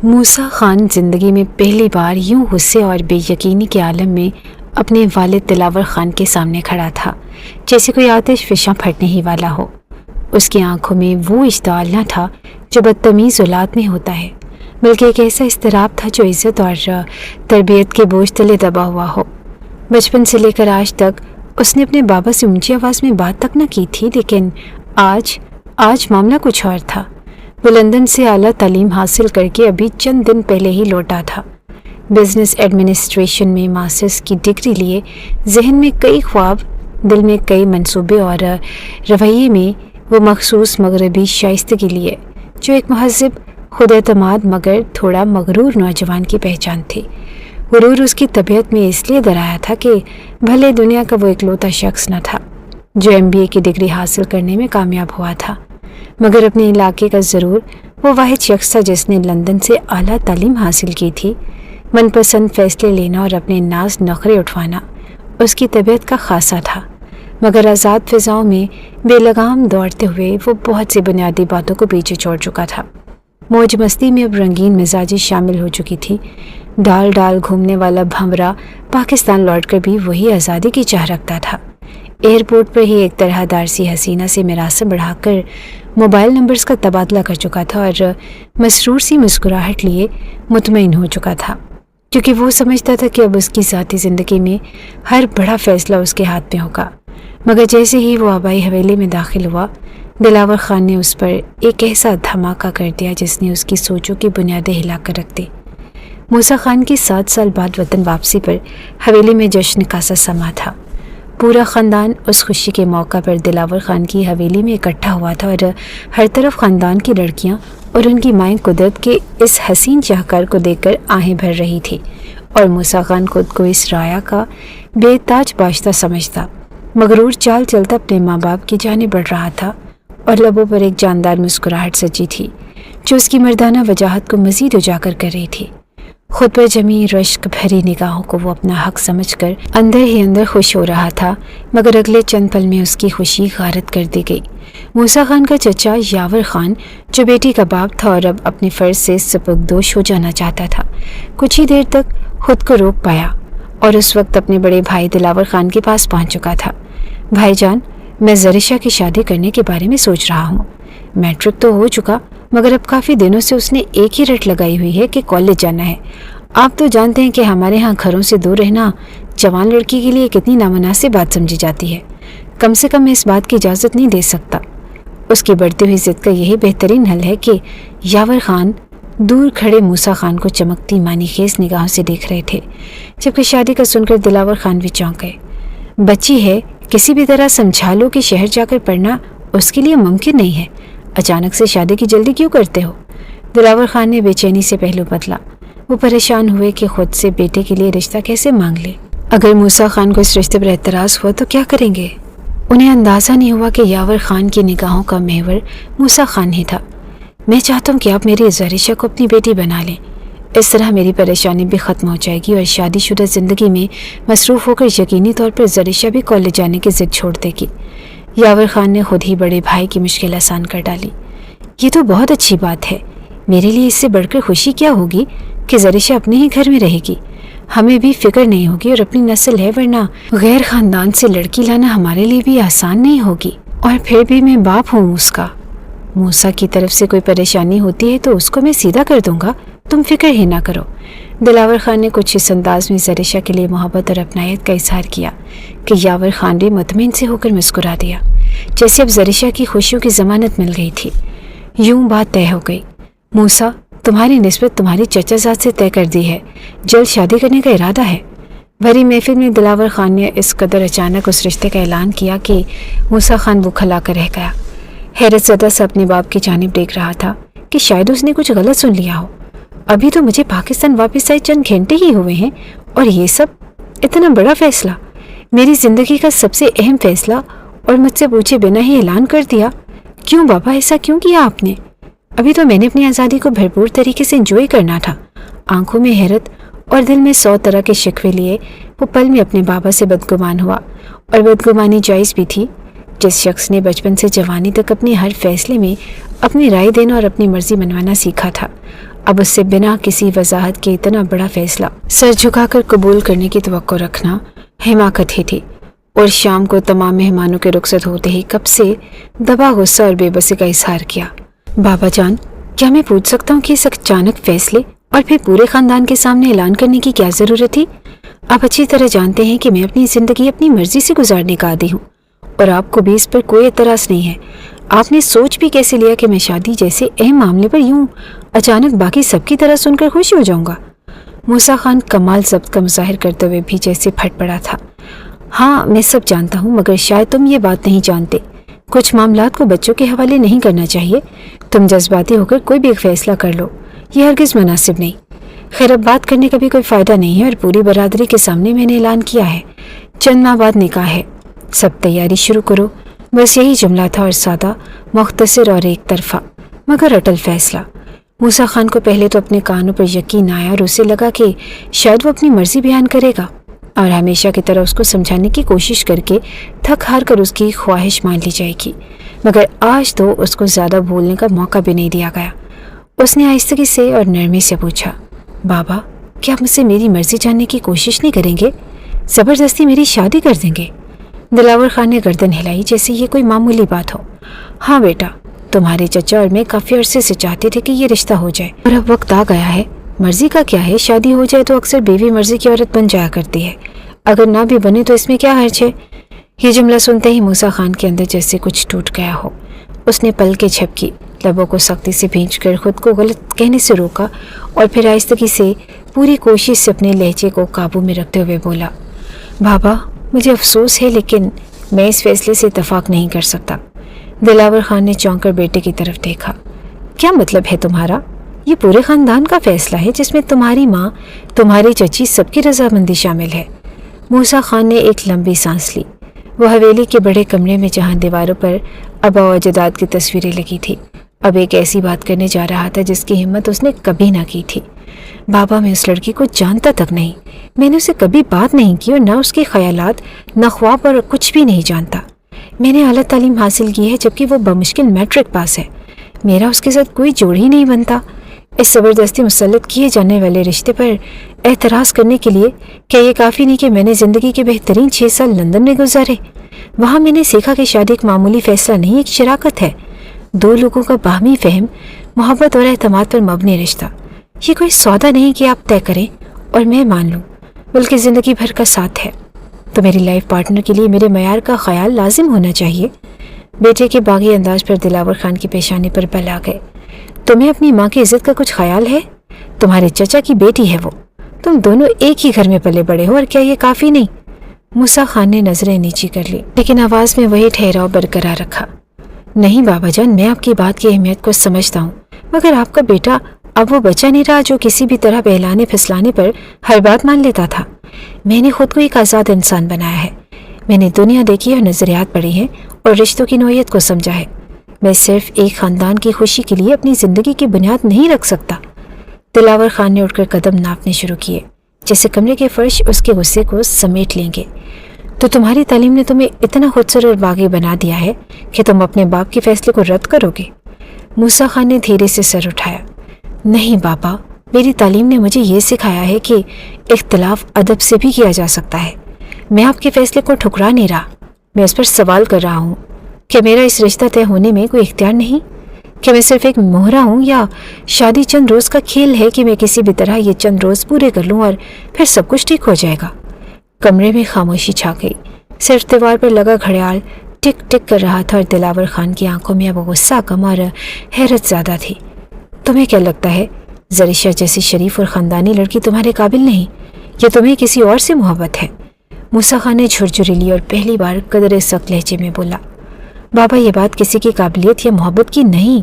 موسیٰ خان زندگی میں پہلی بار یوں غصے اور بے یقینی کے عالم میں اپنے والد دلاور خان کے سامنے کھڑا تھا، جیسے کوئی آتش فشاں پھٹنے ہی والا ہو۔ اس کی آنکھوں میں وہ اشتعال نہ تھا جو بدتمیز اولاد میں ہوتا ہے، بلکہ ایک ایسا اضطراب تھا جو عزت اور تربیت کے بوجھ تلے دبا ہوا ہو۔ بچپن سے لے کر آج تک اس نے اپنے بابا سے اونچی آواز میں بات تک نہ کی تھی، لیکن آج معاملہ کچھ اور تھا۔ وہ لندن سے اعلیٰ تعلیم حاصل کر کے ابھی چند دن پہلے ہی لوٹا تھا۔ بزنس ایڈمنسٹریشن میں ماسٹرز کی ڈگری لیے ذہن میں کئی خواب، دل میں کئی منصوبے اور رویے میں وہ مخصوص مغربی شائستگی لیے جو ایک مہذب، خود اعتماد مگر تھوڑا مغرور نوجوان کی پہچان تھی۔ غرور اس کی طبیعت میں اس لیے درایا تھا کہ بھلے دنیا کا وہ اکلوتا شخص نہ تھا جو MBA کی ڈگری حاصل کرنے میں کامیاب ہوا تھا، مگر اپنے علاقے کا ضرور وہ واحد شخص تھا جس نے لندن سے اعلیٰ تعلیم حاصل کی تھی۔ من پسند فیصلے لینا اور اپنے ناز نخرے اٹھوانا اس کی طبیعت کا خاصہ تھا، مگر آزاد فضاؤں میں بے لگام دوڑتے ہوئے وہ بہت سی بنیادی باتوں کو پیچھے چھوڑ چکا تھا۔ موج مستی میں اب رنگین مزاجی شامل ہو چکی تھی۔ ڈال ڈال گھومنے والا بھنورا پاکستان لوٹ کر بھی وہی آزادی کی چاہ رکھتا تھا۔ ایئرپورٹ پر ہی ایک طرح دارسی حسینہ سے مراسم بڑھا کر موبائل نمبرز کا تبادلہ کر چکا تھا اور مسرور سی مسکراہٹ لیے مطمئن ہو چکا تھا، کیونکہ وہ سمجھتا تھا کہ اب اس کی ذاتی زندگی میں ہر بڑا فیصلہ اس کے ہاتھ میں ہوگا۔ مگر جیسے ہی وہ آبائی حویلی میں داخل ہوا، دلاور خان نے اس پر ایک ایسا دھماکہ کر دیا جس نے اس کی سوچوں کی بنیادیں ہلا کر رکھ دی۔ موسیٰ خان کی 7 سال بعد وطن واپسی پر حویلی میں جشن کا سا سما تھا۔ پورا خاندان اس خوشی کے موقع پر دلاور خان کی حویلی میں اکٹھا ہوا تھا اور ہر طرف خاندان کی لڑکیاں اور ان کی مائیں قدرت کے اس حسین شاہکار کو دیکھ کر آہیں بھر رہی تھی، اور موسیٰ خان خود کو اس رایا کا بے تاج باشتہ سمجھتا مغرور چال چلتا اپنے ماں باپ کی جانب بڑھ رہا تھا، اور لبوں پر ایک جاندار مسکراہٹ سجی تھی جو اس کی مردانہ وجاہت کو مزید اجاگر کر رہی تھی۔ خود پر جمی رشک بھری نگاہوں کو وہ اپنا حق سمجھ کر اندر ہی اندر خوش ہو رہا تھا، مگر اگلے چند پل میں اس کی خوشی غارت کر دی گئی۔ موسیٰ خان کا چچا یاور خان جو بیٹی کا باپ تھا اور اب اپنے فرض سے سبکدوش ہو جانا چاہتا تھا، کچھ ہی دیر تک خود کو روک پایا اور اس وقت اپنے بڑے بھائی دلاور خان کے پاس پہنچ چکا تھا۔ بھائی جان، میں زریشہ کی شادی کرنے کے بارے میں سوچ رہا ہوں۔ میٹرک تو ہو چکا، مگر اب کافی دنوں سے اس نے ایک ہی رٹ لگائی ہوئی ہے کہ کالج جانا ہے۔ آپ تو جانتے ہیں کہ ہمارے ہاں گھروں سے دور رہنا جوان لڑکی کے لیے کتنی نامناسب بات سمجھی جاتی ہے۔ کم سے کم میں اس بات کی اجازت نہیں دے سکتا۔ اس کی بڑھتی ہوئی ضد کا یہی بہترین حل ہے کہ یاور خان دور کھڑے موسیٰ خان کو چمکتی معنی خیز نگاہوں سے دیکھ رہے تھے، جبکہ شادی کا سن کر دلاور خان بھی چونک گئے۔ بچی ہے، کسی بھی طرح سمجھا لو کہ شہر جا کر پڑھنا اس کے لیے ممکن نہیں ہے، اچانک سے شادی کی جلدی کیوں کرتے ہو؟ دلاور خان نے بے چینی سے پہلو بدلا۔ وہ پریشان ہوئے کہ خود سے بیٹے کے لیے رشتہ کیسے مانگ لے۔ اگر موسیٰ خان کو اس رشتے پر اعتراض ہوا تو کیا کریں گے؟ انہیں اندازہ نہیں ہوا کہ یاور خان کی نگاہوں کا محور موسیٰ خان ہی تھا۔ میں چاہتا ہوں کہ آپ میری زریشہ کو اپنی بیٹی بنا لیں، اس طرح میری پریشانی بھی ختم ہو جائے گی اور شادی شدہ زندگی میں مصروف ہو کر یقینی طور پر زریشہ بھی کالج جانے کی ضد چھوڑ دے گی۔ یاور خان نے خود ہی بڑے بھائی کی مشکل آسان کر ڈالی۔ یہ تو بہت اچھی بات ہے، میرے لیے اس سے بڑھ کر خوشی کیا ہوگی کہ زریشہ اپنے ہی گھر میں رہے گی، ہمیں بھی فکر نہیں ہوگی اور اپنی نسل ہے، ورنہ غیر خاندان سے لڑکی لانا ہمارے لیے بھی آسان نہیں ہوگی، اور پھر بھی میں باپ ہوں اس کا۔ موسیٰ کی طرف سے کوئی پریشانی ہوتی ہے تو اس کو میں سیدھا کر دوں گا، تم فکر ہی نہ کرو۔ دلاور خان نے کچھ اس انداز میں زریشہ کے لیے محبت اور اپنائیت کا اظہار کیا کہ یاور خان بھی مطمئن سے ہو کر مسکرا دیا، جیسے اب زریشہ کی خوشیوں کی ضمانت مل گئی تھی۔ یوں بات طے ہو گئی۔ موسیٰ، تمہاری نسبت تمہاری چچا زاد سے طے کر دی ہے، جلد شادی کرنے کا ارادہ ہے۔ بھری محفل میں دلاور خان نے اس قدر اچانک اس رشتے کا اعلان کیا کہ موسیٰ خان بکھلا کر رہ گیا۔ حیرت زدہ سے اپنے باپ کی جانب دیکھ رہا تھا کہ شاید اس نے کچھ غلط سن لیا ہو۔ ابھی تو مجھے پاکستان واپس آئے چند گھنٹے ہی ہوئے ہیں اور یہ سب اتنا بڑا فیصلہ، میری زندگی کا سب سے اہم فیصلہ، اور مجھ سے پوچھے بنا ہی اعلان کر دیا۔ کیوں بابا، ایسا کیوں کیا آپ نے؟ ابھی تو میں نے اپنی آزادی کو بھرپور طریقے سے انجوائے کرنا تھا۔ آنکھوں میں حیرت اور دل میں 100 طرح کے شکوے لیے وہ پل میں اپنے بابا سے بدگمان ہوا، اور بدگمانی جائز بھی تھی۔ جس شخص نے بچپن سے جوانی تک اپنے ہر فیصلے میں اپنی رائے دینا اور اپنی مرضی منوانا سیکھا تھا، اب اس سے بنا کسی وضاحت کے اتنا بڑا فیصلہ سر جھکا کر قبول کرنے کی توقع رکھنا حماقت ہی تھی، اور شام کو تمام مہمانوں کے رخصت ہوتے ہی کب سے دبا غصہ اور بے بسی کا اظہار کیا۔ بابا جان، کیا میں پوچھ سکتا ہوں کہ اس اچانک فیصلے اور پھر پورے خاندان کے سامنے اعلان کرنے کی کیا ضرورت تھی؟ آپ اچھی طرح جانتے ہیں کہ میں اپنی زندگی اپنی مرضی سے گزارنے کا عادی ہوں، اور آپ کو بھی اس پر کوئی اعتراض نہیں ہے۔ آپ نے سوچ بھی کیسے لیا کہ میں شادی جیسے اہم معاملے پر یوں اچانک باقی سب کی طرح سن کر خوش ہو جاؤں گا؟ موسیٰ خان کمال ضبط کا مظاہر کرتے ہوئے بھی جیسے پھٹ پڑا تھا۔ ہاں، میں سب جانتا ہوں، مگر شاید تم یہ بات نہیں جانتے۔ کچھ معاملات کو بچوں کے حوالے نہیں کرنا چاہیے۔ تم جذباتی ہو کر کوئی بھی ایک فیصلہ کر لو، یہ ہرگز مناسب نہیں۔ خیر، اب بات کرنے کا بھی کوئی فائدہ نہیں ہے، اور پوری برادری کے سامنے میں نے اعلان کیا ہے، چند ماہ بعد نکاح ہے، سب تیاری شروع کرو۔ بس یہی جملہ تھا، اور سادہ، مختصر اور ایک طرفہ مگر اٹل فیصلہ۔ موسیٰ خان کو پہلے تو اپنے کانوں پر یقین آیا، اور اسے لگا کہ شاید وہ اپنی مرضی بیان کرے گا، اور ہمیشہ کی طرح اس کو سمجھانے کی کوشش کر کے تھک ہار کر اس کی خواہش مان لی جائے گی، مگر آج تو اس کو زیادہ بولنے کا موقع بھی نہیں دیا گیا۔ اس نے آہستگی سے اور نرمی سے پوچھا، بابا، کیا آپ مجھ سے میری مرضی جاننے کی کوشش نہیں کریں گے؟ زبردستی میری شادی کر دیں گے؟ دلاور خان نے گردن ہلائی جیسے یہ کوئی معمولی بات ہو۔ ہاں بیٹا، تمہارے چچا اور میں کافی عرصے سے چاہتے تھے کہ یہ رشتہ ہو جائے، اور اب وقت آ گیا ہے۔ مرضی کا کیا ہے، شادی ہو جائے تو اکثر بیوی مرضی کی عورت بن جایا کرتی ہے، اگر نہ بھی بنے تو اس میں کیا حرج ہے؟ یہ جملہ سنتے ہی موسیٰ خان کے اندر جیسے کچھ ٹوٹ گیا ہو۔ اس نے پلکیں جھپکی، لبوں کو سختی سے بھینچ کر خود کو غلط کہنے سے روکا، اور پھر آہستگی سے پوری کوشش سے اپنے لہجے کو قابو میں رکھتے ہوئے بولا، بابا، مجھے افسوس ہے لیکن میں اس فیصلے سے اتفاق نہیں کر سکتا۔ دلاور خان نے چونک کر بیٹے کی طرف دیکھا۔ کیا مطلب ہے تمہارا؟ یہ پورے خاندان کا فیصلہ ہے، جس میں تمہاری ماں، تمہاری چچی، سب کی رضامندی شامل ہے۔ موسیٰ خان نے ایک لمبی سانس لی۔ وہ حویلی کے بڑے کمرے میں جہاں دیواروں پر آبا و اجداد کی تصویریں لگی تھی، اب ایک ایسی بات کرنے جا رہا تھا جس کی ہمت اس نے کبھی نہ کی تھی۔ بابا، میں اس لڑکی کو جانتا تک نہیں، میں نے اسے کبھی بات نہیں کی، اور نہ اس کے خیالات، نہ خواب، اور کچھ بھی نہیں جانتا۔ میں نے اعلیٰ تعلیم حاصل کی ہے، جبکہ وہ بمشکل میٹرک پاس ہے۔ میرا اس کے ساتھ کوئی جوڑ ہی نہیں بنتا۔ اس زبردستی مسلط کیے جانے والے رشتے پر اعتراض کرنے کے لیے کیا یہ کافی نہیں کہ میں نے زندگی کے بہترین 6 سال لندن میں گزارے؟ وہاں میں نے سیکھا کہ شادی ایک معمولی فیصلہ نہیں، ایک شراکت ہے، دو لوگوں کا باہمی فہم، محبت اور اعتماد پر مبنی رشتہ۔ یہ کوئی سودا نہیں کہ آپ طے کریں اور میں مان لوں، بلکہ زندگی بھر کا ساتھ ہے۔ تو میری لائف پارٹنر کے لیے میرے معیار کا خیال لازم ہونا چاہیے۔ بیٹے کے باغی انداز پر دلاور خان کی پیشانی پر بل آ گئے۔ تمہیں اپنی ماں کی عزت کا کچھ خیال ہے؟ تمہارے چچا کی بیٹی ہے وہ، تم دونوں ایک ہی گھر میں پلے بڑے ہو، اور کیا یہ کافی نہیں؟ موسیٰ خان نے نظریں نیچی کر لی، لیکن آواز میں وہی ٹھہراؤ برقرار رکھا۔ نہیں بابا جان، میں آپ کی بات کی اہمیت کو سمجھتا ہوں، مگر آپ کا بیٹا اب وہ بچہ نہیں رہا جو کسی بھی طرح بہلانے پھسلانے پر ہر بات مان لیتا تھا۔ میں نے خود کو ایک آزاد انسان بنایا ہے، میں نے دنیا دیکھی اور نظریات پڑھی ہیں، اور رشتوں کی نوعیت کو سمجھا ہے۔ میں صرف ایک خاندان کی خوشی کے لیے اپنی زندگی کی بنیاد نہیں رکھ سکتا۔ دلاور خان نے اٹھ کر قدم ناپنے شروع کیے، جیسے کمرے کے فرش اس کے غصے کو سمیٹ لیں گے۔ تو تمہاری تعلیم نے تمہیں اتنا خودسر اور باغی بنا دیا ہے کہ تم اپنے باپ کے فیصلے کو رد کرو گے؟ موسیٰ خان نے دھیرے سے سر اٹھایا۔ نہیں بابا، میری تعلیم نے مجھے یہ سکھایا ہے کہ اختلاف ادب سے بھی کیا جا سکتا ہے۔ میں آپ کے فیصلے کو ٹھکرا نہیں رہا، میں اس پر سوال کر رہا ہوں، کیا میرا اس رشتہ طے ہونے میں کوئی اختیار نہیں؟ کیا میں صرف ایک مہرہ ہوں، یا شادی چند روز کا کھیل ہے کہ میں کسی بھی طرح یہ چند روز پورے کر لوں اور پھر سب کچھ ٹھیک ہو جائے گا؟ کمرے میں خاموشی چھا گئی، صرف دیوار پر لگا گھڑیال ٹک ٹک کر رہا تھا، اور دلاور خان کی آنکھوں میں اب غصہ کم اور حیرت زیادہ تھی۔ تمہیں کیا لگتا ہے زریشہ جیسی شریف اور خاندانی لڑکی تمہارے قابل نہیں، یا تمہیں کسی اور سے محبت ہے؟ موسیٰ خان نے جھرجھری لی اور پہلی بار قدرے سخت لہجے میں بولا، بابا یہ بات کسی کی قابلیت یا محبت کی نہیں،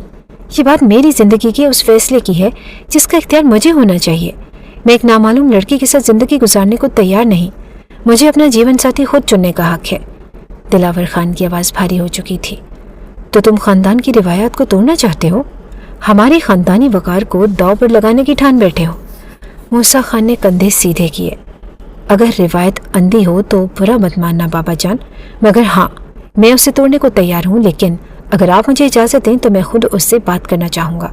یہ بات میری زندگی کے اس فیصلے کی ہے جس کا اختیار مجھے ہونا چاہیے۔ میں ایک نامعلوم لڑکی کے ساتھ زندگی گزارنے کو تیار نہیں، مجھے اپنا جیون ساتھی خود چننے کا حق ہے۔ دلاور خان کی آواز بھاری ہو چکی تھی۔ تو تم خاندان کی روایات کو توڑنا چاہتے ہو، ہماری خاندانی وقار کو داؤ پر لگانے کی ٹھان بیٹھے ہو؟ موسیٰ خان نے کندھے سیدھے کیے۔ اگر روایت اندھی ہو تو برا مت ماننا بابا جان، مگر ہاں، میں اسے توڑنے کو تیار ہوں، لیکن اگر آپ مجھے اجازت دیں تو میں خود اس سے بات کرنا چاہوں گا،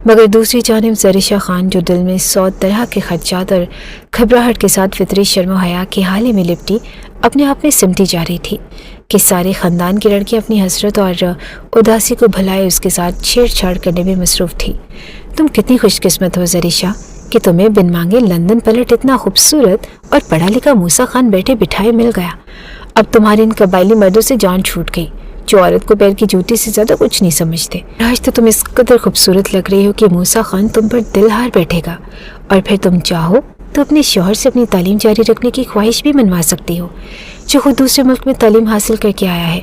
مگر دوسری جانب زریشہ خان جو دل میں 100 طرح کے خدشات اور گھبراہٹ کے ساتھ فطری شرم و حیا کے حالے میں لپٹی اپنے آپ میں سمٹی جا رہی تھی کہ سارے خاندان کی لڑکیاں اپنی حسرت اور اداسی کو بھلائے اس کے ساتھ چھیڑ چھاڑ کرنے میں مصروف تھی۔ تم کتنی خوش قسمت ہو زریشہ کہ تمہیں بن مانگے لندن پلٹ اتنا خوبصورت اور پڑھا لکھا موسیٰ خان بیٹھے بٹھائے مل گیا۔ اب تمہاری ان قبائلی مردوں سے جان چھوٹ گئی جو عورت کو پیر کی جوتی سے زیادہ کچھ نہیں سمجھتے۔ آج تو تم اس قدر خوبصورت لگ رہی ہو کہ موسیٰ خان تم پر دل ہار بیٹھے گا، اور پھر تم چاہو تو اپنے شوہر سے اپنی تعلیم جاری رکھنے کی خواہش بھی منوا سکتی ہو، جو خود دوسرے ملک میں تعلیم حاصل کر کے آیا ہے۔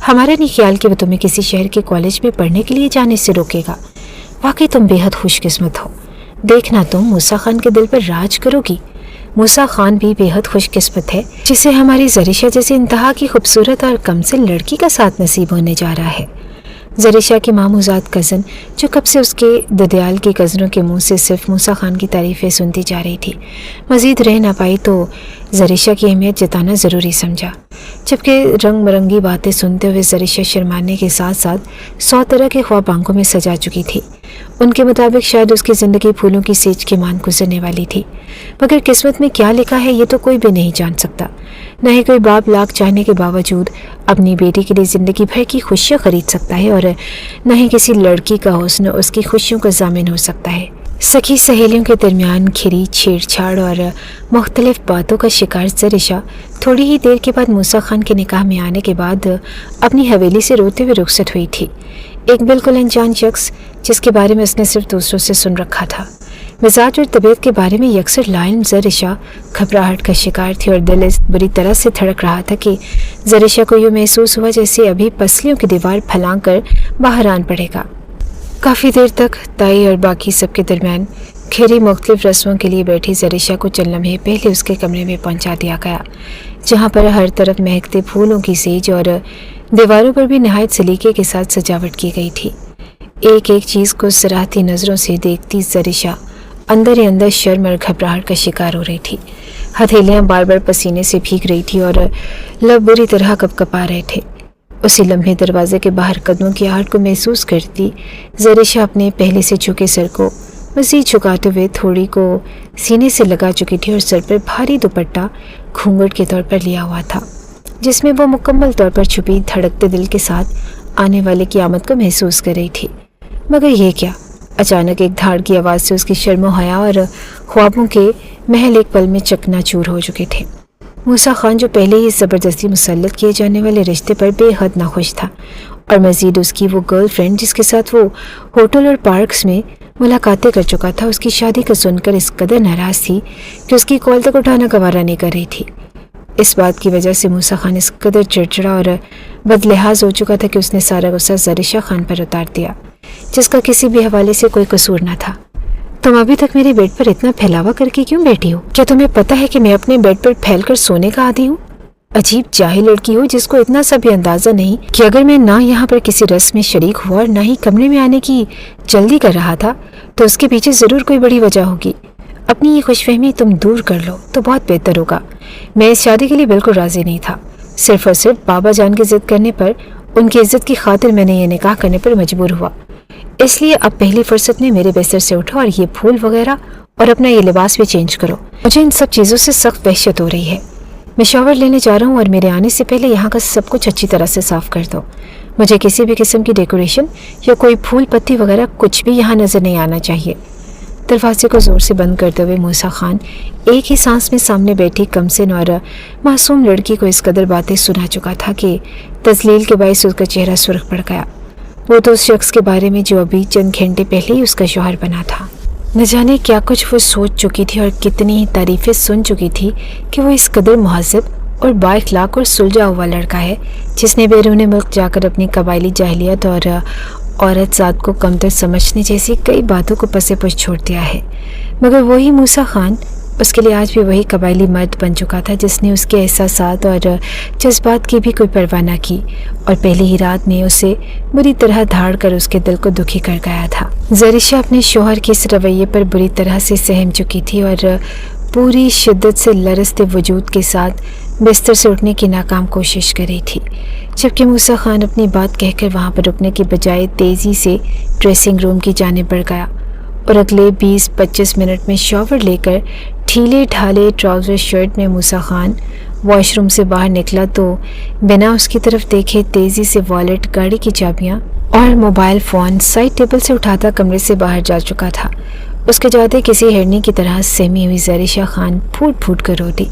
ہمارا نہیں خیال کہ وہ تمہیں کسی شہر کے کالج میں پڑھنے کے لیے جانے سے روکے گا۔ واقعی تم بے حد خوش قسمت ہو۔ دیکھنا تم موسیٰ خان کے دل پر راج کرو گی۔ موسیٰ خان بھی بے حد خوش قسمت ہے جسے ہماری زریشہ جیسی انتہا کی خوبصورت اور کمسن لڑکی کا ساتھ نصیب ہونے جا رہا ہے۔ زریشہ کی ماموزاد کزن جو کب سے اس کے ددیال کی کزنوں کے منہ سے صرف موسیٰ خان کی تعریفیں سنتی جا رہی تھی، مزید رہ نہ پائی تو زریشہ کی اہمیت جتانا ضروری سمجھا۔ جبکہ رنگ برنگی باتیں سنتے ہوئے زریشہ شرمانے کے ساتھ ساتھ 100 طرح کے خواب آنکھوں میں سجا چکی تھی۔ ان کے مطابق شاید اس کی زندگی پھولوں کی سیج کے مان گزرنے والی تھی، مگر قسمت میں کیا لکھا ہے یہ تو کوئی بھی نہیں جان سکتا۔ نہ ہی کوئی باپ لاکھ چاہنے کے باوجود اپنی بیٹی کے لیے زندگی بھر کی خوشیاں خرید سکتا ہے، اور نہ ہی کسی لڑکی کا حسن اس کی خوشیوں کا ضامن ہو سکتا ہے۔ سخی سہیلیوں کے درمیان کھری چھیڑ چھاڑ اور مختلف باتوں کا شکار زریشہ تھوڑی ہی دیر کے بعد موسیٰ خان کے نکاح میں آنے کے بعد اپنی حویلی سے روتے ہوئے رخصت ہوئی تھی۔ ایک بالکل انجان شخص جس کے بارے میں اس نے صرف دوسروں سے سن رکھا تھا، مزاج اور طبیعت کے بارے میں یکسر لائن زریشہ گھبراہٹ کا شکار تھی، اور دل اس بری طرح سے دھڑک رہا تھا کہ زریشہ کو یوں محسوس ہوا جیسے ابھی پسلیوں کی دیوار پھلانگ کر باہر آن پڑے گا۔ کافی دیر تک تائی اور باقی سب کے درمیان کھیری مختلف رسموں کے لیے بیٹھی زریشہ کو چند لمحے پہلے اس کے کمرے میں پہنچا دیا گیا، جہاں پر ہر طرف مہکتے پھولوں کی سیج اور دیواروں پر بھی نہایت سلیقے کے ساتھ سجاوٹ کی گئی تھی۔ ایک ایک چیز کو سراہتی نظروں سے دیکھتی زریشہ اندر ہی اندر شرم اور گھبراہٹ کا شکار ہو رہی تھی۔ ہتھیلیاں بار بار پسینے سے بھیگ رہی تھی اور لب بری طرح کپکپا رہے تھے۔ اسی لمحے دروازے کے باہر قدموں کی آہٹ کو محسوس کرتی زریشہ اپنے پہلے سے جھکے سر کو مزید جھکاتے ہوئے تھوڑی کو سینے سے لگا چکی تھی، اور سر پر بھاری دوپٹہ گھونگھٹ کے طور پر لیا ہوا تھا، جس میں وہ مکمل طور پر چھپی دھڑکتے دل کے ساتھ آنے والے کی آمد کو محسوس کر رہی تھی۔ مگر یہ کیا؟ اچانک ایک دھاڑ کی آواز سے اس کی شرم و حیا اور خوابوں کے محل ایک پل میں چکنا چور ہو چکے تھے۔ موسیٰ خان جو پہلے ہی زبردستی مسلط کیے جانے والے رشتے پر بے حد ناخوش تھا، اور مزید اس کی وہ گرل فرینڈ جس کے ساتھ وہ ہوٹل اور پارکس میں ملاقاتیں کر چکا تھا، اس کی شادی کا سن کر اس قدر ناراض تھی کہ اس کی کال تک اٹھانا گوارا نہیں کر رہی تھی۔ اس بات کی وجہ سے موسیٰ خان اس قدر چڑچڑا اور بدلحاظ ہو چکا تھا کہ اس نے سارا غصہ زریشہ خان پر اتار دیا، جس کا کسی بھی حوالے سے کوئی قصور نہ تھا۔ تم ابھی تک میرے بیڈ پر اتنا پھیلاوا کر کے کیوں بیٹھی ہو؟ کیا تمہیں پتہ ہے کہ میں اپنے بیڈ پر پھیل کر سونے کا عادی ہوں؟ عجیب جاہل لڑکی ہو جس کو اتنا سا بھی اندازہ نہیں کہ اگر میں نہ یہاں پر کسی رسم میں شریک ہوا اور نہ ہی کمرے میں آنے کی جلدی کر رہا تھا تو اس کے پیچھے ضرور کوئی بڑی وجہ ہوگی۔ اپنی یہ خوش فہمی تم دور کر لو تو بہت بہتر ہوگا۔ میں اس شادی کے لیے بالکل راضی نہیں تھا، صرف اور صرف بابا جان کی ضد کرنے پر، ان کی عزت کی خاطر میں نے یہ نکاح کرنے پر مجبور ہوا۔ اس لیے اب پہلی فرصت میں میرے بستر سے اٹھو اور یہ پھول وغیرہ اور اپنا یہ لباس بھی چینج کرو۔ مجھے ان سب چیزوں سے سخت وحشت ہو رہی ہے۔ میں شاور لینے جا رہا ہوں اور میرے آنے سے پہلے یہاں کا سب کچھ اچھی طرح سے صاف کر دو۔ مجھے کسی بھی قسم کی ڈیکوریشن یا کوئی پھول پتی وغیرہ کچھ بھی یہاں نظر نہیں آنا چاہیے۔ دروازے کو زور سے بند کرتے ہوئے موسیٰ خان ایک ہی سانس میں سامنے بیٹھی کمسن اور معصوم لڑکی کو اس قدر باتیں سنا چکا تھا کہ تذلیل کے باعث اس کا چہرہ سرخ پڑ گیا۔ وہ تو اس شخص کے بارے میں جو ابھی چند گھنٹے پہلے ہی اس کا شوہر بنا تھا۔ نہ جانے کیا کچھ وہ سوچ چکی تھی اور کتنی ہی تعریفیں سن چکی تھی کہ وہ اس قدر مہذب اور با اخلاق اور سلجھا ہوا لڑکا ہے جس نے بیرون ملک جا کر اپنی قبائلی جاہلیت اور عورت ذات کو کمتر سمجھنے جیسی کئی باتوں کو پس پش چھوڑ دیا ہے۔ مگر وہی موسیٰ خان اس کے لیے آج بھی وہی قبائلی مرد بن چکا تھا جس نے اس کے احساسات اور جذبات کی بھی کوئی پرواہ نہ کی، اور پہلی ہی رات میں اسے بری طرح دھاڑ کر اس کے دل کو دکھی کر گیا تھا۔ زریشہ اپنے شوہر کے اس رویے پر بری طرح سے سہم چکی تھی اور پوری شدت سے لرزتے وجود کے ساتھ بستر سے اٹھنے کی ناکام کوشش کر رہی تھی، جبکہ موسیٰ خان اپنی بات کہہ کر وہاں پر رکنے کے بجائے تیزی سے ڈریسنگ روم کی جانب بڑھ گیا اور اگلے 20-25 منٹ میں شاور لے کر ڈھیلے ڈھالے ٹراؤزر شرٹ میں موسیٰ خان واش روم سے باہر نکلا تو بنا اس کی طرف دیکھے تیزی سے والیٹ، گاڑی کی چابیاں اور موبائل فون سائڈ ٹیبل سے اٹھاتا کمرے سے باہر جا چکا تھا۔ اس کے جاتے کسی ہرنی کی طرح سہمی ہوئی زریشہ خان پھوٹ پھوٹ کر روتی۔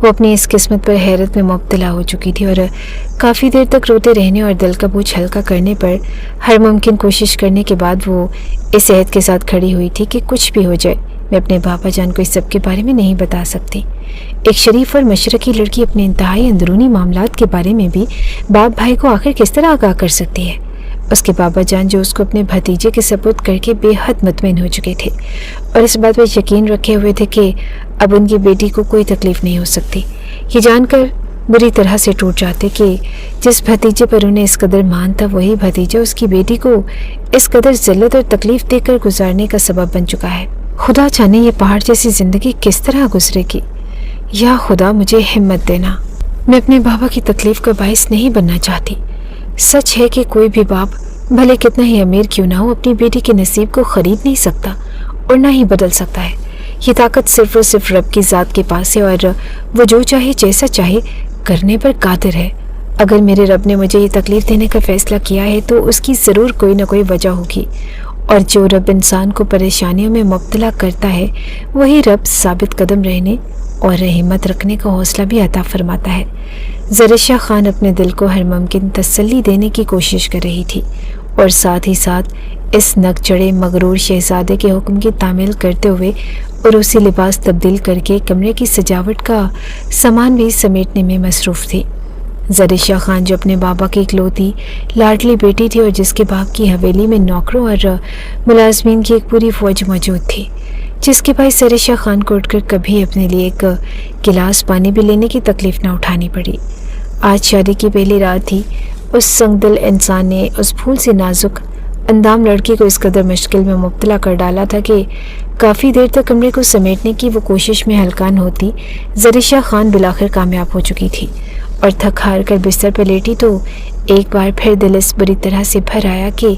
وہ اپنی اس قسمت پر حیرت میں مبتلا ہو چکی تھی اور کافی دیر تک روتے رہنے اور دل کا بوجھ ہلکا کرنے پر ہر ممکن کوشش کرنے کے بعد وہ اس عہد کے ساتھ کھڑی ہوئی تھی کہ کچھ بھی ہو جائے میں اپنے بابا جان کو اس سب کے بارے میں نہیں بتا سکتی۔ ایک شریف اور مشرقی لڑکی اپنے انتہائی اندرونی معاملات کے بارے میں بھی باپ بھائی کو آخر کس طرح آگاہ کر سکتی ہے؟ اس کے بابا جان جو اس کو اپنے بھتیجے کے سپرد کر کے بے حد مطمئن ہو چکے تھے اور اس بات پر یقین رکھے ہوئے تھے کہ اب ان کی بیٹی کو کوئی تکلیف نہیں ہو سکتی، یہ جان کر بری طرح سے ٹوٹ جاتے کہ جس بھتیجے پر انہیں اس قدر مان تھا وہی بھتیجا اس کی بیٹی کو اس قدر ذلت اور تکلیف دے کر گزارنے کا سبب بن چکا ہے۔ خدا جانے یہ پہاڑ جیسی زندگی کس طرح گزرے گی۔ یا خدا مجھے ہمت دینا، میں اپنے بابا کی تکلیف کا باعث نہیں بننا چاہتی۔ سچ ہے کہ کوئی بھی باپ بھلے کتنا ہی امیر کیوں نہ ہو اپنی بیٹی کے نصیب کو خرید نہیں سکتا اور نہ ہی بدل سکتا ہے۔ یہ طاقت صرف اور صرف رب کی ذات کے پاس ہے اور وہ جو چاہے جیسا چاہے کرنے پر قادر ہے۔ اگر میرے رب نے مجھے یہ تکلیف دینے کا فیصلہ کیا ہے تو اس کی ضرور کوئی نہ کوئی وجہ ہوگی، اور جو رب انسان کو پریشانیوں میں مبتلا کرتا ہے وہی رب ثابت قدم رہنے اور ہمت رکھنے کا حوصلہ بھی عطا فرماتا ہے۔ زریشہ خان اپنے دل کو ہر ممکن تسلی دینے کی کوشش کر رہی تھی اور ساتھ ہی ساتھ اس نک چڑھے مغرور شہزادے کے حکم کی تعمیل کرتے ہوئے اور اسی لباس تبدیل کر کے کمرے کی سجاوٹ کا سامان بھی سمیٹنے میں مصروف تھی۔ زریشہ خان جو اپنے بابا کی اکلوتی لاڈلی بیٹی تھی اور جس کے باپ کی حویلی میں نوکروں اور ملازمین کی ایک پوری فوج موجود تھی، جس کے باعث زریشہ خان کو اٹھ کر کبھی اپنے لیے ایک گلاس پانی بھی لینے کی تکلیف نہ اٹھانی پڑی۔ آج شادی کی پہلی رات تھی۔ اس سنگ دل انسان نے اس پھول سے نازک اندام لڑکی کو اس قدر مشکل میں مبتلا کر ڈالا تھا کہ کافی دیر تک کمرے کو سمیٹنے کی وہ کوشش میں ہلکان ہوتی زریشہ خان بالآخر کامیاب ہو چکی تھی اور تھک ہار کر بستر پر لیٹی تو ایک بار پھر دل اس بری طرح سے بھر آیا کہ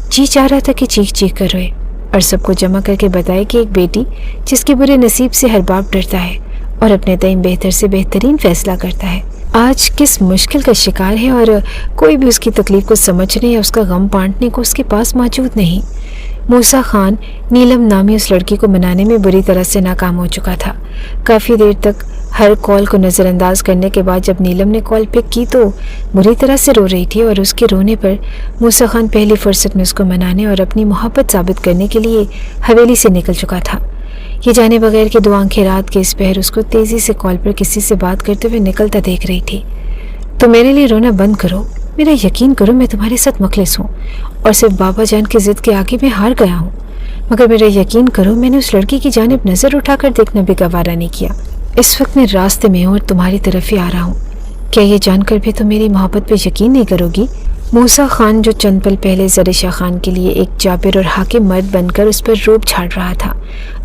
جی چاہ رہا تھا کہ چیخ چیخ کر روئے اور سب کو جمع کر کے بتائے کہ ایک بیٹی جس کے برے نصیب سے ہر باپ ڈرتا ہے اور اپنے تئیں بہتر سے بہترین فیصلہ کرتا ہے، آج کس مشکل کا شکار ہے اور کوئی بھی اس کی تکلیف کو سمجھنے یا اس کا غم بانٹنے کو اس کے پاس موجود نہیں۔ موسیٰ خان نیلم نامی اس لڑکی کو منانے میں بری طرح سے ناکام ہو چکا تھا۔ کافی دیر تک ہر کال کو نظر انداز کرنے کے بعد جب نیلم نے کال پک کی تو بری طرح سے رو رہی تھی اور اس کے رونے پر موسیٰ خان پہلی فرصت میں اس کو منانے اور اپنی محبت ثابت کرنے کے لیے حویلی سے نکل چکا تھا۔ یہ جانے بغیر کہ 2 آنکھیں رات کے اس پہر اس کو تیزی سے کال پر کسی سے بات کرتے ہوئے نکلتا دیکھ رہی تھی۔ تو میرے لیے رونا بند کرو، میرا یقین کرو میں تمہارے ساتھ مخلص ہوں اور صرف بابا جان کی ضد کے آگے میں ہار گیا ہوں، مگر میرا یقین کرو میں نے اس لڑکی کی جانب نظر اٹھا کر دیکھنا بھی گوارا نہیں کیا۔ اس وقت میں راستے میں ہوں اور تمہاری طرف ہی آ رہا ہوں، کیا یہ جان کر بھی تم میری محبت پہ یقین نہیں کرو گی؟ موسیٰ خان جو چند پل پہلے زریشہ خان کے لیے ایک جابر اور حاکم مرد بن کر اس پر روب جھاڑ رہا تھا،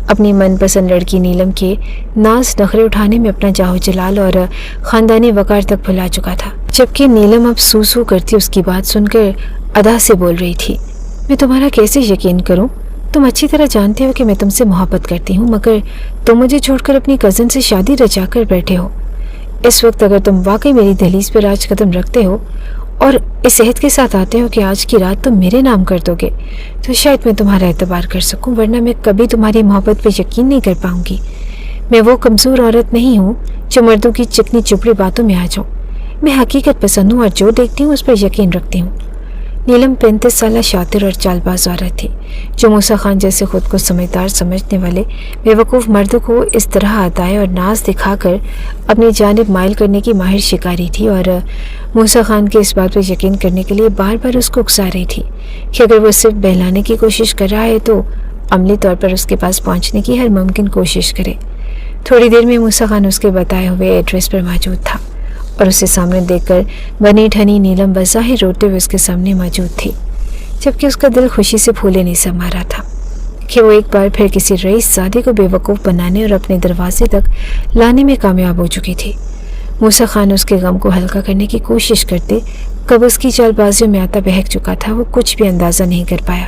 اپنی من پسند لڑکی نیلم کے ناز نخرے اٹھانے میں اپنا جاہو جلال اور خاندانی وقار تک بھلا چکا تھا، جبکہ نیلم اب سو سو کرتی اس کی بات سن کر ادا سے بول رہی تھی، میں تمہارا کیسے یقین کروں؟ تم اچھی طرح جانتے ہو کہ میں تم سے محبت کرتی ہوں، مگر تم مجھے چھوڑ کر اپنی کزن سے شادی رچا کر بیٹھے ہو۔ اس وقت اگر تم واقعی میری دہلیز پر آج قدم رکھتے ہو اور اس عہد کے ساتھ آتے ہو کہ آج کی رات تم میرے نام کر دو گے تو شاید میں تمہارا اعتبار کر سکوں، ورنہ میں کبھی تمہاری محبت پہ یقین نہیں کر پاؤں گی۔ میں وہ کمزور عورت نہیں ہوں جو مردوں کی چکنی چپڑی باتوں میں آ جاؤں، میں حقیقت پسند ہوں اور جو دیکھتی ہوں اس پر یقین رکھتی ہوں۔ نیلم 35 سالہ شاطر اور چال باز عورت تھی جو موسیٰ خان جیسے خود کو سمجھدار سمجھنے والے بیوقوف مردوں کو اس طرح عطائے اور ناز دکھا کر اپنی جانب مائل کرنے کی ماہر شکاری تھی، اور موسیٰ خان کے اس بات پر یقین کرنے کے لیے بار بار اس کو اکسا رہی تھی کہ اگر وہ صرف بہلانے کی کوشش کر رہا ہے تو عملی طور پر اس کے پاس پہنچنے کی ہر ممکن کوشش کرے۔ تھوڑی دیر میں موسیٰ خان اس کے بتائے ہوئے ایڈریس پر موجود تھا اور اسے سامنے دیکھ کر بنی ٹھنی نیلم بظاہر روتے ہوئے اس کے سامنے موجود تھی، جبکہ اس کا دل خوشی سے پھولے نہیں سما رہا تھا کہ وہ ایک بار پھر کسی رئیس زادے کو بے وقوف بنانے اور اپنے دروازے تک لانے میں کامیاب ہو چکی تھی۔ موسیٰ خان اس کے غم کو ہلکا کرنے کی کوشش کرتے کب اس کی چال بازیوں میں آتا بہک چکا تھا وہ کچھ بھی اندازہ نہیں کر پایا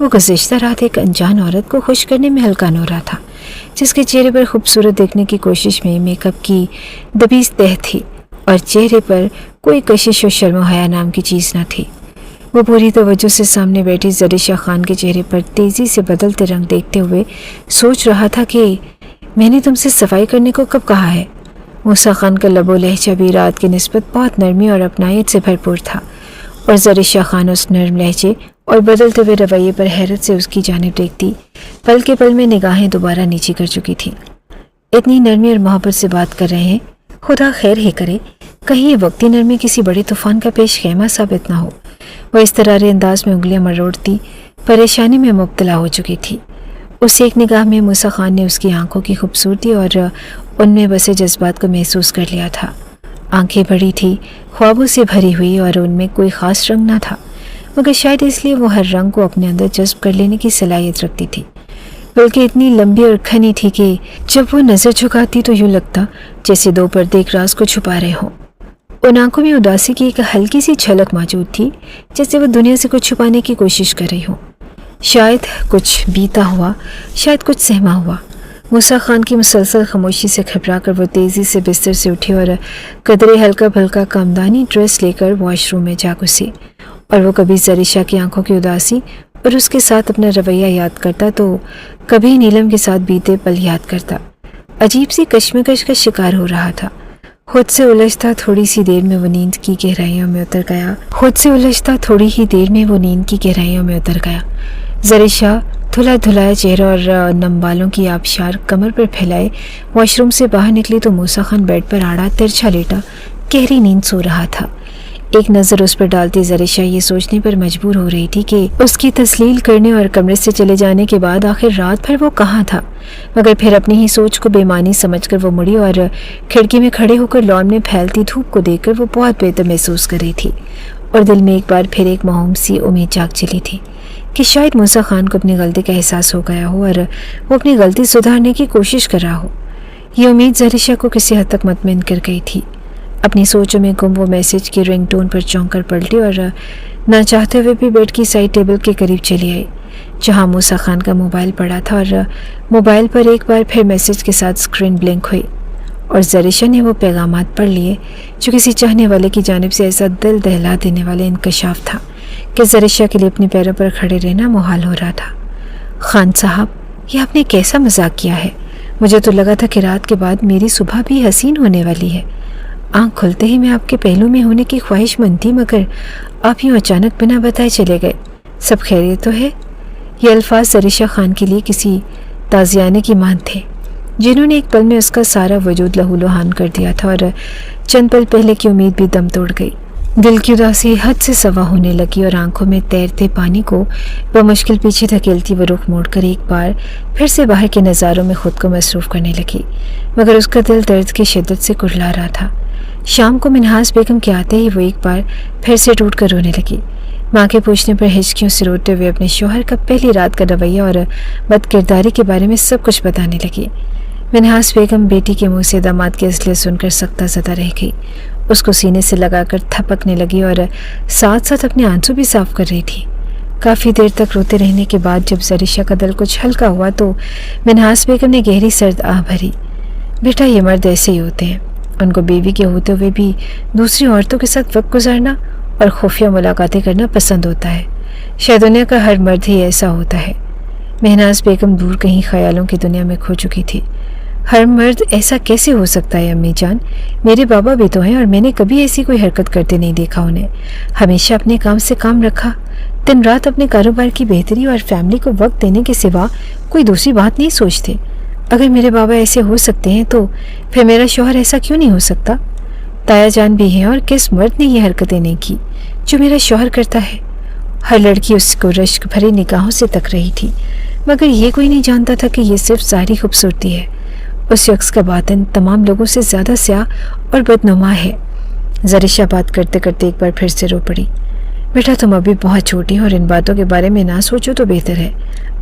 وہ گزشتہ رات ایک انجان عورت کو خوش کرنے میں ہلکان ہو رہا تھا، جس کے چہرے پر خوبصورت دیکھنے کی کوشش میں میک اپ کی دبیز تہ تھی اور چہرے پر کوئی کشش و شرم و حیا نام کی چیز نہ تھی۔ وہ پوری توجہ سے سامنے بیٹھی زریشہ خان کے چہرے پر تیزی سے بدلتے رنگ دیکھتے ہوئے سوچ رہا تھا کہ میں نے تم سے صفائی کرنے کو کب کہا ہے؟ موسیٰ خان کا لب و لہجہ بھی رات کی نسبت بہت نرمی اور اپنائیت سے بھرپور تھا، اور زریشہ خان اس نرم لہجے اور بدلتے ہوئے رویے پر حیرت سے اس کی جانب دیکھتی پل کے پل میں نگاہیں دوبارہ نیچی کر چکی تھیں۔ اتنی نرمی اور محبت سے بات کر رہے ہیں، خدا خیر ہی کرے کہیں یہ وقتی نرمی کسی بڑے طوفان کا پیش خیمہ ثابت نہ ہو۔ وہ اس طرح انداز میں انگلیاں مروڑتی پریشانی میں مبتلا ہو چکی تھی۔ اس ایک نگاہ میں موسیٰ خان نے اس کی آنکھوں کی خوبصورتی اور ان میں بسے جذبات کو محسوس کر لیا تھا۔ آنکھیں بڑی تھی، خوابوں سے بھری ہوئی، اور ان میں کوئی خاص رنگ نہ تھا، مگر شاید اس لیے وہ ہر رنگ کو اپنے اندر جذب کر لینے کی صلاحیت رکھتی تھی، بلکہ اتنی لمبی اور گھنی تھی کہ جب وہ نظر جھکاتی تو یوں لگتا جیسے دو پردے ایک راز کو چھپا رہے ہوں۔ ان آنکھوں میں اداسی کی ایک ہلکی سی جھلک موجود تھی، جیسے وہ دنیا سے کچھ چھپانے کی کوشش کر رہی ہوں۔ شاید کچھ بیتا ہوا، شاید کچھ سہما ہوا۔ موسیٰ خان کی مسلسل خاموشی سے گھبرا کر وہ تیزی سے بستر سے اٹھی اور قدرے ہلکا پھلکا کامدانی ڈریس لے کر واش روم میں جا گھسی، اور وہ کبھی زریشہ کی آنکھوں کی اداسی اور اس کے ساتھ اپنا رویہ یاد کرتا تو کبھی نیلم کے ساتھ بیتے پل یاد کرتا۔ عجیب سی کشمکش کا شکار ہو رہا تھا۔ خود سے الجھتا تھوڑی ہی دیر میں وہ نیند کی گہرائیوں میں اتر گیا۔ زریشہ دھلا دھلایا چہرہ اور نم بالوں کی آبشار کمر پر پھیلائے واش روم سے باہر نکلی تو موسیٰ خان بیڈ پر آڑا ترچھا لیٹا گہری نیند سو رہا تھا۔ ایک نظر اس پر ڈالتی زریشہ یہ سوچنے پر مجبور ہو رہی تھی کہ اس کی تسلیل کرنے اور کمرے سے چلے جانے کے بعد آخر رات بھر وہ کہاں تھا، مگر پھر اپنی ہی سوچ کو بے معنی سمجھ کر وہ مڑی اور کھڑکی میں کھڑے ہو کر لان میں پھیلتی دھوپ کو دیکھ کر وہ بہت بہتر محسوس کر رہی تھی، اور دل میں ایک بار پھر ایک موہوم سی امید جاگ چلی تھی کہ شاید موسیٰ خان کو اپنی غلطی کا احساس ہو گیا ہو اور وہ اپنی غلطی سدھارنے کی کوشش کر رہا ہو۔ یہ امید زریشہ کو کسی حد تک مطمئن کر گئی تھی۔ اپنی سوچوں میں گم وہ میسج کی رنگ ٹون پر چونک کر پلٹی اور نہ چاہتے ہوئے بھی بیڈ کی سائڈ ٹیبل کے قریب چلی آئی جہاں موسیٰ خان کا موبائل پڑا تھا، اور موبائل پر ایک بار پھر میسج کے ساتھ اسکرین بلنک ہوئی اور زریشہ نے وہ پیغامات پڑھ لیے جو کسی چاہنے والے کی جانب سے ایسا دل دہلا دینے والے انکشاف تھا کہ زریشہ کے لیے اپنے پیروں پر کھڑے رہنا محال ہو رہا تھا۔ خان صاحب، یہ آپ نے کیسا مذاق کیا ہے؟ مجھے تو لگا تھا کہ رات کے بعد میری صبح بھی حسین ہونے والی ہے۔ آنکھ کھلتے ہی میں آپ کے پہلو میں ہونے کی خواہش مند تھی، مگر آپ یوں اچانک بنا بتائے چلے گئے۔ سب خیریت تو ہے؟ یہ الفاظ زریشہ خان کے لیے کسی تازیانے کی مانند تھے جنہوں نے ایک پل میں اس کا سارا وجود لہو لہان کر دیا تھا، اور چند پل پہلے کی امید بھی دم توڑ گئی۔ دل کی اداسی حد سے سوا ہونے لگی اور آنکھوں میں تیرتے پانی کو بمشکل پیچھے دھکیلتی وہ رخ موڑ کر ایک بار پھر سے باہر کے نظاروں میں خود کو مصروف کرنے لگی، مگر اس کا دل درد کی شدت سے کٹلا رہا تھا۔ شام کو منہاس بیگم کے آتے ہی وہ ایک بار پھر سے ٹوٹ کر رونے لگی، ماں کے پوچھنے پر ہچکیوں سے روتے ہوئے اپنے شوہر کا پہلی رات کا رویہ اور بد کرداری کے بارے میں سب کچھ بتانے لگی۔ منہاس بیگم بیٹی کے منہ سے داماد کی اصلیت سن کر سختہ زدہ رہ گئی، اس کو سینے سے لگا کر تھپکنے لگی اور ساتھ ساتھ اپنے آنسو بھی صاف کر رہی تھی۔ کافی دیر تک روتے رہنے کے بعد جب زریشہ کا دل کچھ ہلکا ہوا تو منہاس بیگم نے گہری سرد آہ بھری۔ بیٹا، یہ مرد ایسے ہی ہوتے ہیں، ان کو بیوی کے ہوتے ہوئے بھی دوسری عورتوں کے ساتھ وقت گزارنا اور خفیہ ملاقاتیں کرنا پسند ہوتا ہے۔ شاید دنیا کا ہر مرد ہی ایسا ہوتا ہے۔ مہناز بیگم دور کہیں خیالوں کی دنیا میں کھو چکی تھی۔ ہر مرد ایسا کیسے ہو سکتا ہے امی جان؟ میرے بابا بھی تو ہیں اور میں نے کبھی ایسی کوئی حرکت کرتے نہیں دیکھا انہیں۔ ہمیشہ اپنے کام سے کام رکھا، دن رات اپنے کاروبار کی بہتری اور فیملی کو وقت دینے کے سوا کوئی دوسری بات نہیں سوچتے۔ اگر میرے بابا ایسے ہو سکتے ہیں تو پھر میرا شوہر ایسا کیوں نہیں ہو سکتا؟ تایا جان بھی ہیں، اور کس مرد نے یہ حرکتیں نہیں کی جو میرا شوہر کرتا ہے؟ ہر لڑکی اس کو رشک بھری نگاہوں سے تک رہی تھی، مگر یہ کوئی نہیں جانتا تھا کہ یہ صرف ظاہری خوبصورتی ہے، اس شخص کا باطن تمام لوگوں سے زیادہ سیاہ اور بدنما ہے۔ زریشہ بات کرتے کرتے ایک بار پھر سے رو پڑی۔ بیٹا، تم ابھی بہت چھوٹی ہو اور ان باتوں کے بارے میں نہ سوچو تو بہتر ہے۔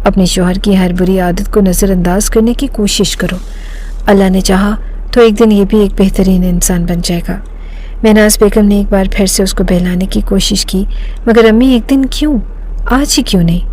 اپنے شوہر کی ہر بری عادت کو نظر انداز کرنے کی کوشش کرو، اللہ نے چاہا تو ایک دن یہ بھی ایک بہترین انسان بن جائے گا۔ مہناز بیگم نے ایک بار پھر سے اس کو بہلانے کی کوشش کی، مگر امی ایک دن کیوں، آج ہی کیوں نہیں؟